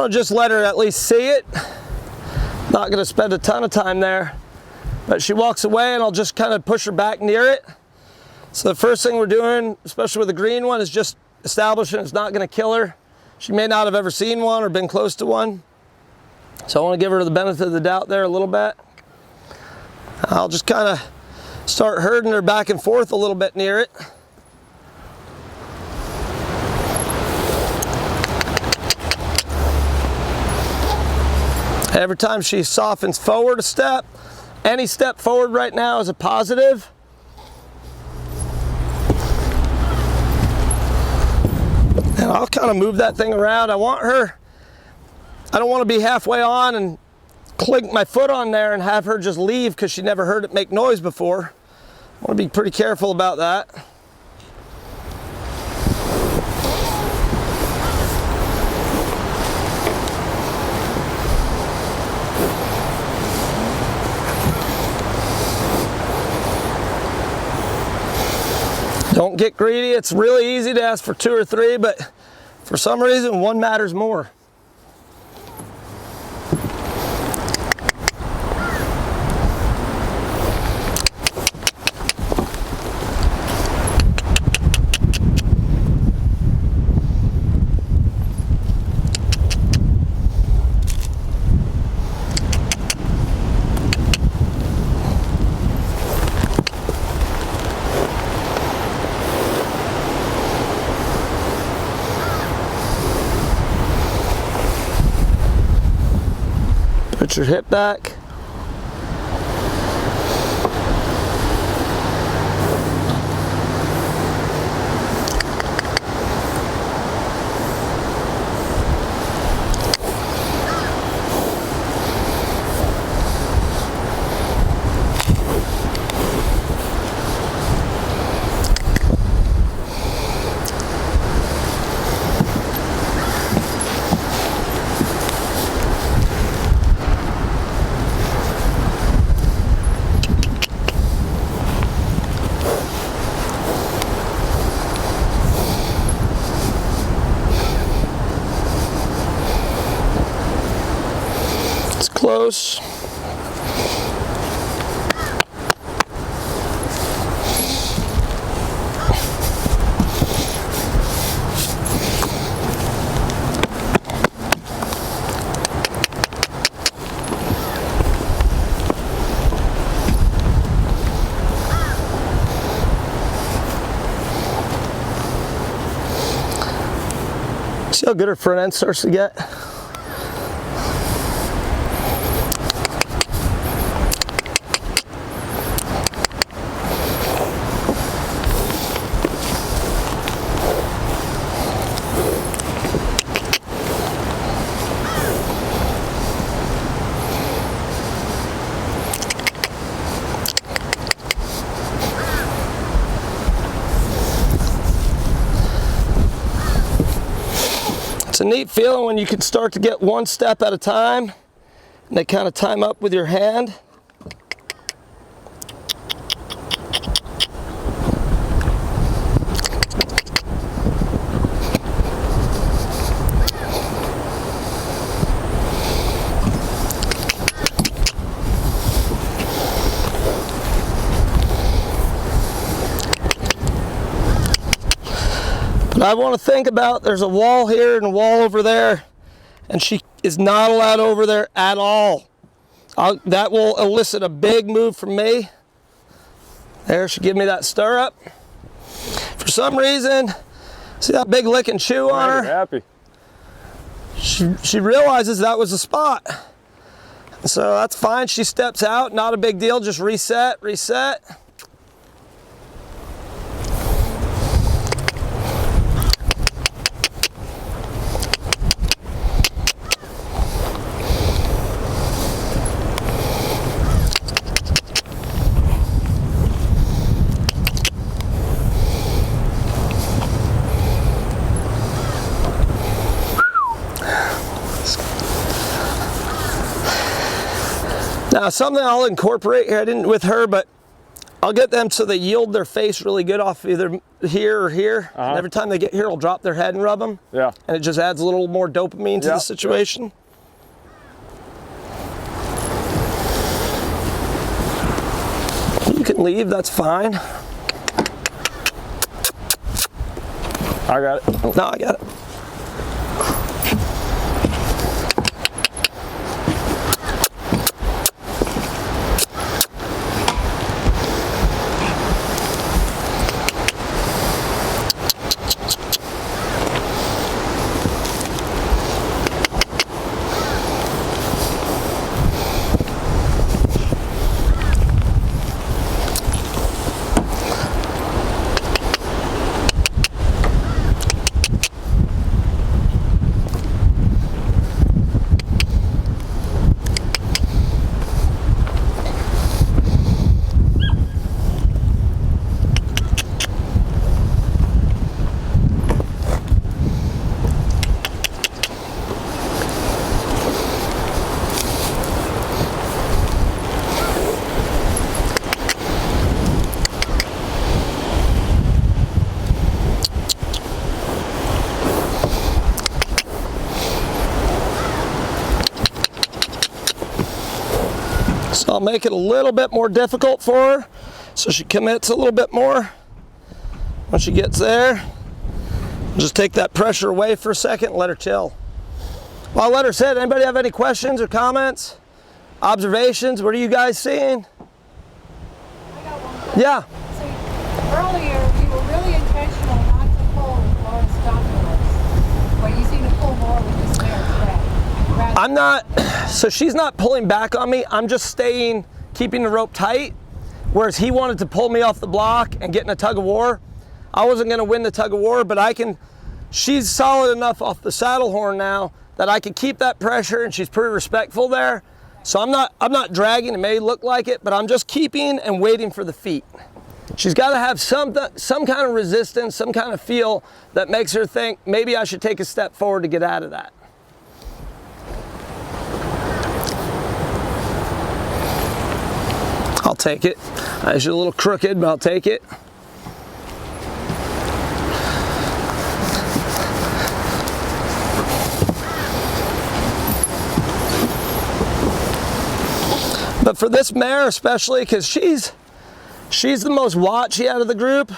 want to just let her at least see it. Not going to spend a ton of time there. But she walks away and I'll just kind of push her back near it. So the first thing we're doing, especially with the green one, is just establishing it's not going to kill her. She may not have ever seen one or been close to one. So I want to give her the benefit of the doubt there a little bit. I'll just kind of start herding her back and forth a little bit near it. Every time she softens forward a step, any step forward right now is a positive. And I'll kind of move that thing around. I don't want to be halfway on and clink my foot on there and have her just leave because she never heard it make noise before. I want to be pretty careful about that. Don't get greedy. It's really easy to ask for 2 or 3, but for some reason, one matters more. Put your hip back. Close. See how good her front end starts to get? It's a neat feeling when you can start to get one step at a time and they kind of time up with your hand. I want to think about there's a wall here and a wall over there, and she is not allowed over there at all. That will elicit a big move from me. There, she give me that stirrup. For some reason, see that big lick and chew on her? Happy. She realizes that was the spot. So that's fine. She steps out, not a big deal. Just reset, reset. Now something I'll incorporate here, I didn't with her, but I'll get them so they yield their face really good off either here or here. And every time they get here, I'll drop their head and rub them. Yeah. And it just adds a little more dopamine to the situation. You can leave, that's fine. I got it. No, I got it. So I'll make it a little bit more difficult for her so she commits a little bit more. When she gets there, just take that pressure away for a second and let her chill. Well, I'll let her sit. Anybody have any questions or comments? Observations? What are you guys seeing? I got one question. Yeah. So earlier you were really intentional not to pull Lauren's dominance, but you seem to pull more with this mare today. I'm not, so she's not pulling back on me. I'm just staying, keeping the rope tight. Whereas he wanted to pull me off the block and get in a tug of war. I wasn't gonna win the tug of war, but I can, she's solid enough off the saddle horn now that I can keep that pressure, and she's pretty respectful there. So I'm not dragging. It may look like it, but I'm just keeping and waiting for the feet. She's got to have some kind of resistance, some kind of feel that makes her think maybe I should take a step forward to get out of that. I'll take it. She's a little crooked, but I'll take it. But for this mare especially, because she's the most watchy out of the group,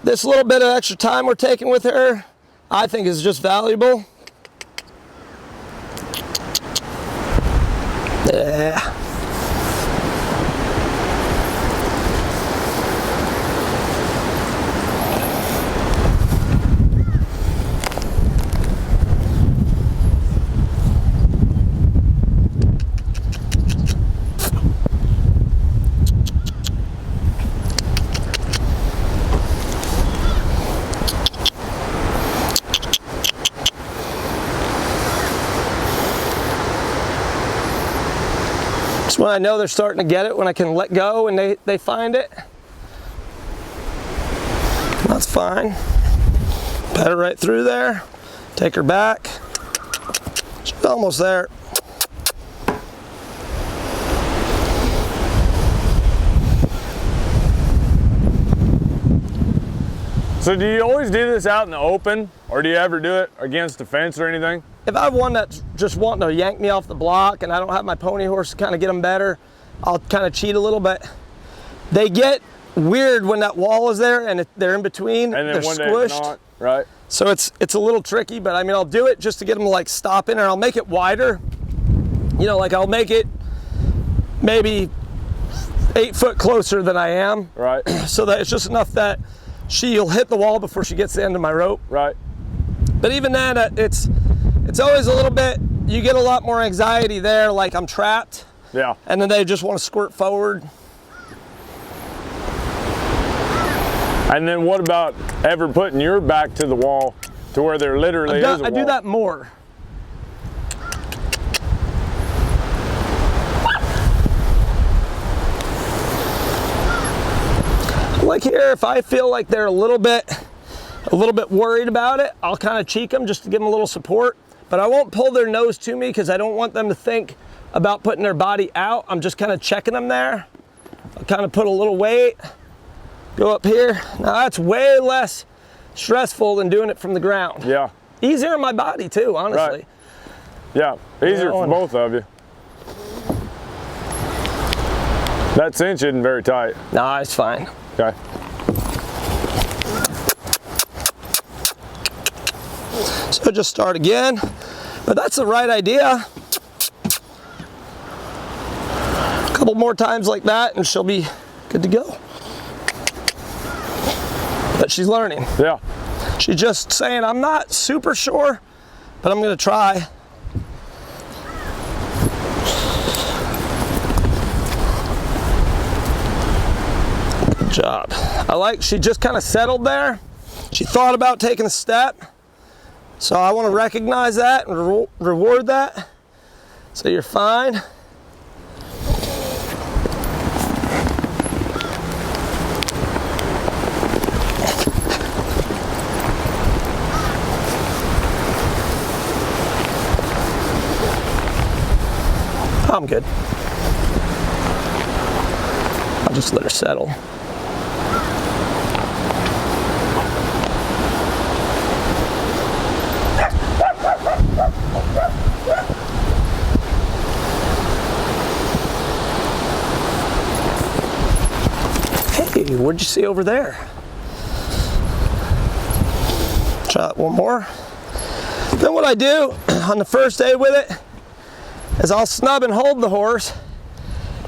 this little bit of extra time we're taking with her, I think is just valuable. Yeah. When I know they're starting to get it, when I can let go and they find it. That's fine. Pet her right through there. Take her back. She's almost there. So do you always do this out in the open, or do you ever do it against the fence or anything? If I have one that's just wanting to yank me off the block and I don't have my pony horse to kind of get them better, I'll kind of cheat a little bit. They get weird when that wall is there and they're in between, and then they're one squished. day it's not, right? So it's a little tricky, but I mean, I'll do it just to get them to like stop in, or I'll make it wider. You know, like I'll make it maybe 8 foot closer than I am. Right. So that it's just enough that she'll hit the wall before she gets to the end of my rope. Right. But even then, it's always a little bit, you get a lot more anxiety there, like I'm trapped. Yeah. And then they just want to squirt forward. And then what about ever putting your back to the wall to where there literally is a wall? I do that more. Like here, if I feel like they're a little bit worried about it, I'll kind of cheek them just to give them a little support. But I won't pull their nose to me because I don't want them to think about putting their body out. I'm just kind of checking them there. kind of put a little weight, go up here. Now that's way less stressful than doing it from the ground. Yeah. Easier on my body too, honestly. Right. Yeah, easier for both of you. That cinch isn't very tight. Nah, it's fine. Okay. So just start again, but that's the right idea. A couple more times like that and she'll be good to go. But she's learning. Yeah. She's just saying, I'm not super sure, but I'm gonna try. Good job. I like, she just kind of settled there. She thought about taking a step. So I want to recognize that and reward that. So you're fine. I'm good. I'll just let her settle. Hey, what'd you see over there? Try it one more. Then what I do on the first day with it is I'll snub and hold the horse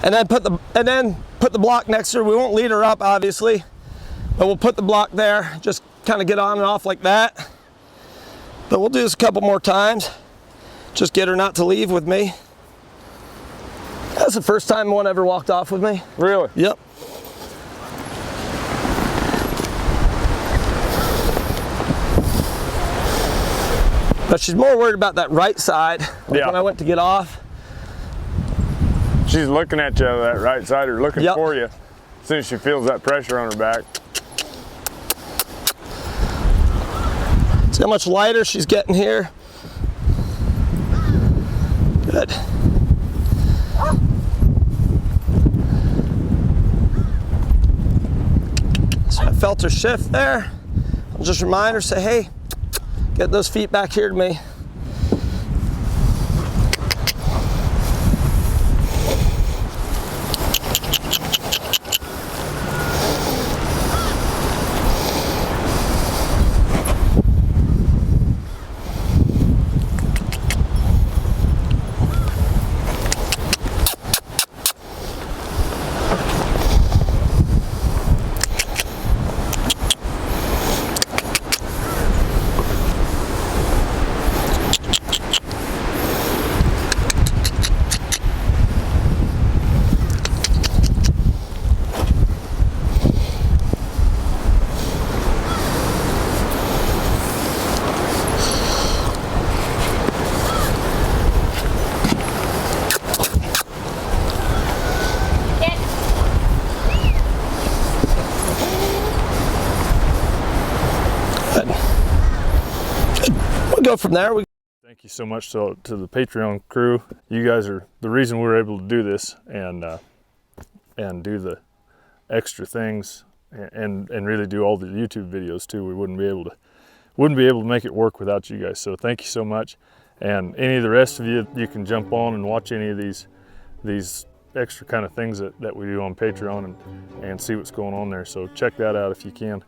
and then put the block next to her. We won't lead her up obviously, but we'll put the block there, just kind of get on and off like that. But we'll do this a couple more times. Just get her not to leave with me. That's the first time one ever walked off with me. Really? Yep. But she's more worried about that right side. Like yeah. When I went to get off. She's looking at you that right side or looking for you as soon as she feels that pressure on her back. See how much lighter she's getting here? Good. So I felt her shift there. I'll just remind her, say, hey, get those feet back here to me. Go from there. Thank you so much to the Patreon crew. You guys are the reason we're able to do this and do the extra things and really do all the YouTube videos too. We wouldn't be able to make it work without you guys. So thank you so much. And any of the rest of you, you can jump on and watch any of these extra kind of things that we do on Patreon and see what's going on there. So check that out if you can.